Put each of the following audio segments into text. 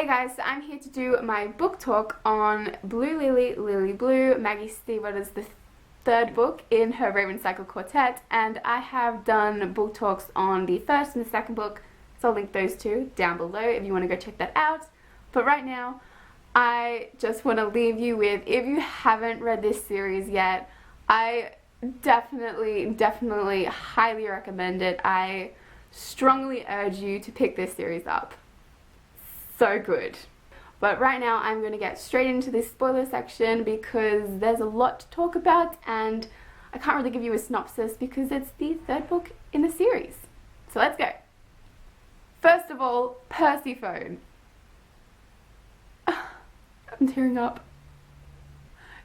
Hey guys, so I'm here to do my book talk on Blue Lily, Lily Blue, Maggie Stiefvater's the third book in her Raven Cycle Quartet, and I have done book talks on the first and the second book, so I'll link those two down below if you want to go check that out. But right now, I just want to leave you with, if you haven't read this series yet, I definitely highly recommend it. I strongly urge you to pick this series up. So good. But right now I'm going to get straight into this spoiler section because there's a lot to talk about and I can't really give you a synopsis because it's the third book in the series. So let's go. First of all, Persephone. I'm tearing up.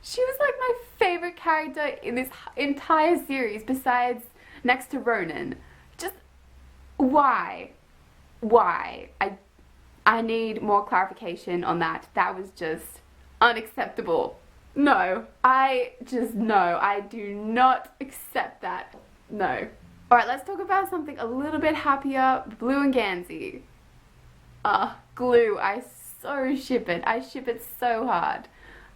She was like my favorite character in this entire series besides next to Ronan. Just why? I need more clarification on that. That was just unacceptable. No, I do not accept that. No. Alright, let's talk about something a little bit happier. Blue and Gansey. Glue. I so ship it. I ship it so hard.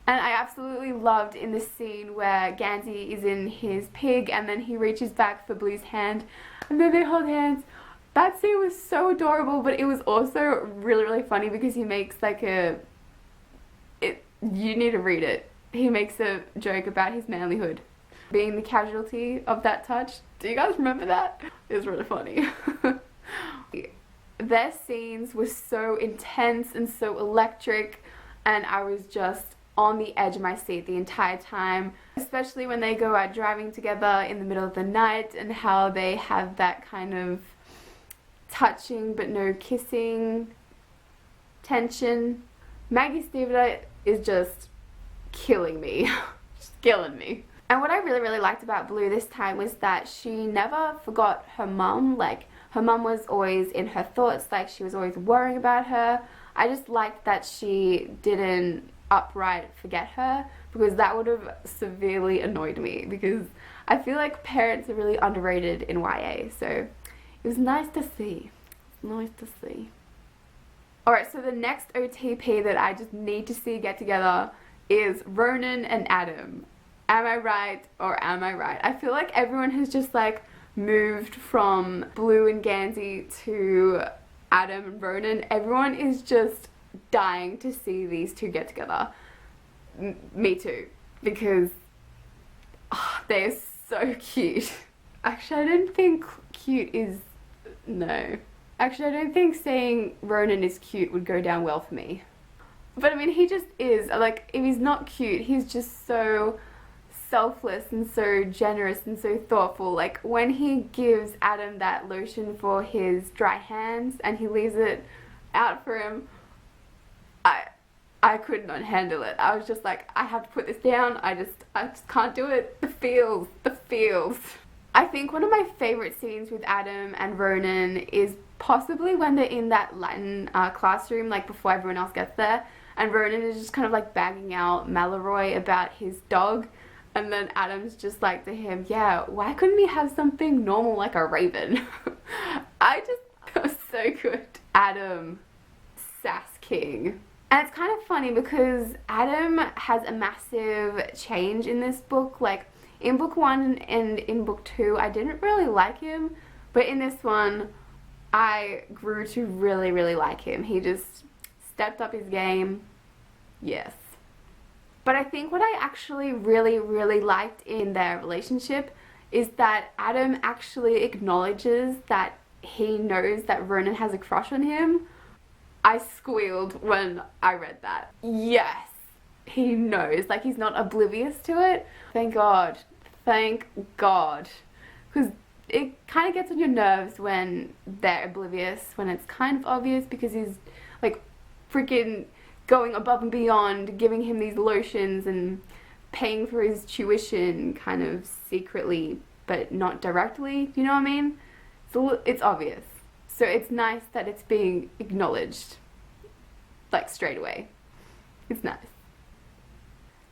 And I absolutely loved in the scene where Gansey is in his pig and then he reaches back for Blue's hand and then they hold hands. That scene was so adorable, but it was also really funny because he makes like you need to read it. He makes a joke about his manlyhood being the casualty of that touch. Do you guys remember that? It was really funny. Their scenes were so intense and so electric, and I was just on the edge of my seat the entire time, especially when they go out driving together in the middle of the night and how they have that kind of touching but no kissing tension. Maggie Stiefvater is just killing me. Just killing me. And what I really liked about Blue this time was that she never forgot her mum. Like, her mum was always in her thoughts, like she was always worrying about her. I just liked that she didn't outright forget her, because that would have severely annoyed me, because I feel like parents are really underrated in YA, so it was nice to see. Nice to see. Alright, so the next OTP that I just need to see get together is Vernon and Adam. Am I right or am I right? I feel like everyone has just like moved from Blue and Gansey to Adam and Vernon. Everyone is just dying to see these two get together. Me too. Because they are so cute. Actually, I don't think cute is... No. Actually, I don't think saying Ronan is cute would go down well for me. But I mean, he just is. Like, if he's not cute, he's just so selfless and so generous and so thoughtful. Like, when he gives Adam that lotion for his dry hands and he leaves it out for him, I could not handle it. I was just like, I have to put this down. I just can't do it. The feels. I think one of my favorite scenes with Adam and Vernon is possibly when they're in that Latin classroom, like before everyone else gets there, and Vernon is just kind of like bagging out Mallory about his dog, and then Adam's just like to him, yeah, why couldn't he have something normal like a raven? It was so good. Adam, sass king. And it's kind of funny because Adam has a massive change in this book. Like, in book 1 and in book 2, I didn't really like him, but in this one, I grew to really like him. He just stepped up his game. Yes. But I think what I actually really liked in their relationship is that Adam actually acknowledges that he knows that Vernon has a crush on him. I squealed when I read that. Yes, he knows. Like, he's not oblivious to it. Thank God. Thank God. Because it kind of gets on your nerves when they're oblivious, when it's kind of obvious, because he's like freaking going above and beyond, giving him these lotions and paying for his tuition kind of secretly, but not directly. Do you know what I mean? So it's obvious. So it's nice that it's being acknowledged, like, straight away. It's nice.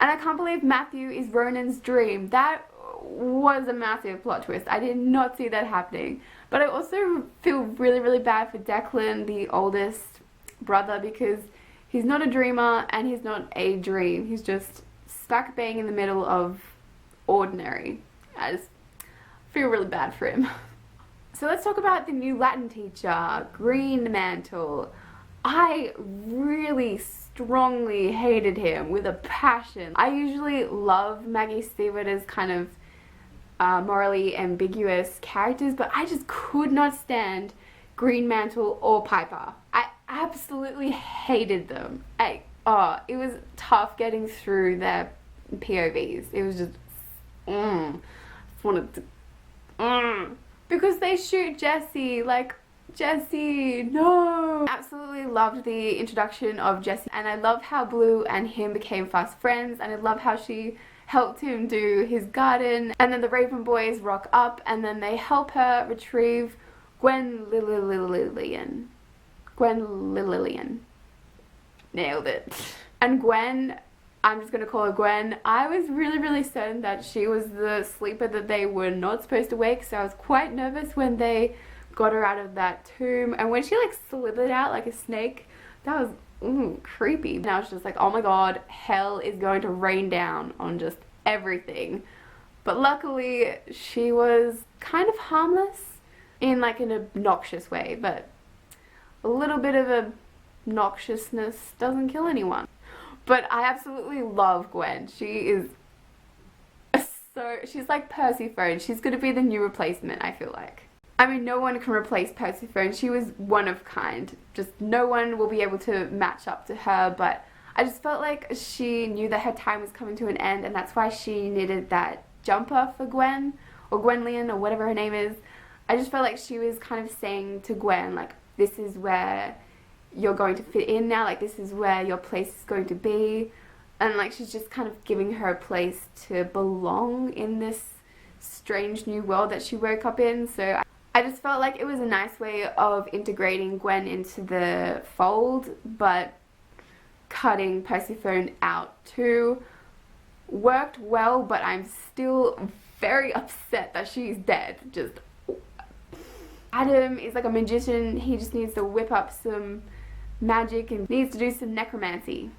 And I can't believe Matthew is Ronan's dream. That was a massive plot twist. I did not see that happening. But I also feel really bad for Declan, the oldest brother, because he's not a dreamer and he's not a dream. He's just stuck being in the middle of ordinary. I just feel really bad for him. So let's talk about the new Latin teacher, Green Mantle. I really strongly hated him with a passion. I usually love Maggie Stiefvater's kind of morally ambiguous characters, but I just could not stand Green Mantle or Piper. I absolutely hated them. It was tough getting through their POVs. It was just, just wanted to, because they shoot Jesse, like, Jesse, no! Absolutely loved the introduction of Jesse, and I love how Blue and him became fast friends, and I love how she helped him do his garden, and then the Raven boys rock up, and then they help her retrieve Gwen Lillian. Nailed it. And Gwen, I'm just gonna call her Gwen. I was really certain that she was the sleeper that they were not supposed to wake, so I was quite nervous when they got her out of that tomb, and when she like slithered out like a snake, that was creepy. And I was just like, oh my god, hell is going to rain down on just everything. But luckily she was kind of harmless in like an obnoxious way, but a little bit of obnoxiousness doesn't kill anyone. But I absolutely love Gwen. She's like Persephone. She's gonna be the new replacement, I feel like. I mean, no one can replace Persephone. She was one of kind. Just no one will be able to match up to her, but I just felt like she knew that her time was coming to an end, and that's why she needed that jumper for Gwen, or Gwenllian, or whatever her name is. I just felt like she was kind of saying to Gwen, like, this is where you're going to fit in now, like, this is where your place is going to be, and like, she's just kind of giving her a place to belong in this strange new world that she woke up in. So I just felt like it was a nice way of integrating Gwen into the fold, but cutting Persephone out too worked well, but I'm still very upset that she's dead. Just Adam is like a magician. He just needs to whip up some magic and needs to do some necromancy.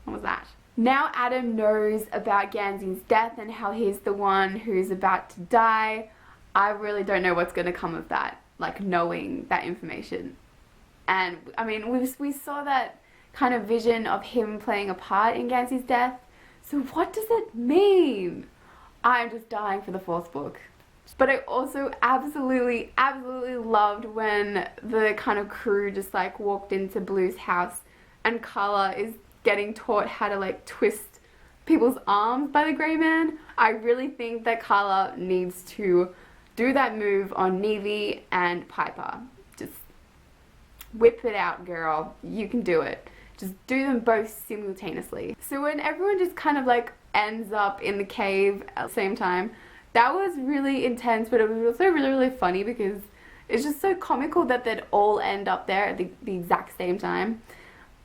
What was that? Now Adam knows about Ganzin's death and how he's the one who's about to die. I really don't know what's going to come of that, like knowing that information. And I mean, we saw that kind of vision of him playing a part in Ganzin's death. So what does it mean? I'm just dying for the fourth book. But I also absolutely loved when the kind of crew just like walked into Blue's house and Carla is getting taught how to like twist people's arms by the Grey Man. I really think that Carla needs to do that move on Neely and Piper. Just whip it out, girl. You can do it. Just do them both simultaneously. So when everyone just kind of like ends up in the cave at the same time, that was really intense, but it was also really funny because it's just so comical that they'd all end up there at the exact same time.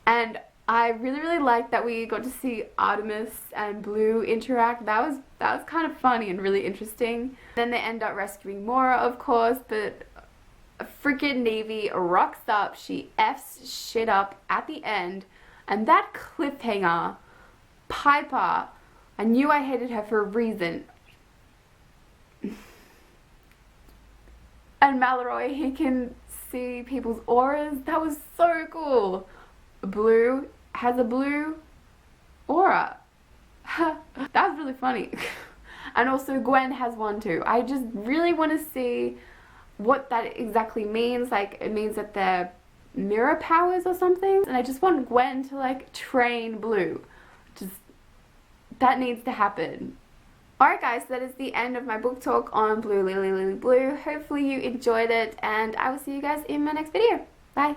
And I really liked that we got to see Artemis and Blue interact. That was kind of funny and really interesting. Then they end up rescuing Mora, of course, but freaking Navy rocks up. She F's shit up at the end. And that cliffhanger, Piper, I knew I hated her for a reason. And Mallory, he can see people's auras. That was so cool. Blue has a blue aura. That was really funny. And also Gwen has one too. I just really want to see what that exactly means. Like, it means that they're mirror powers or something. And I just want Gwen to like train Blue. Just, that needs to happen. Alright guys, that is the end of my book talk on Blue Lily Blue. Hopefully you enjoyed it, and I will see you guys in my next video. Bye!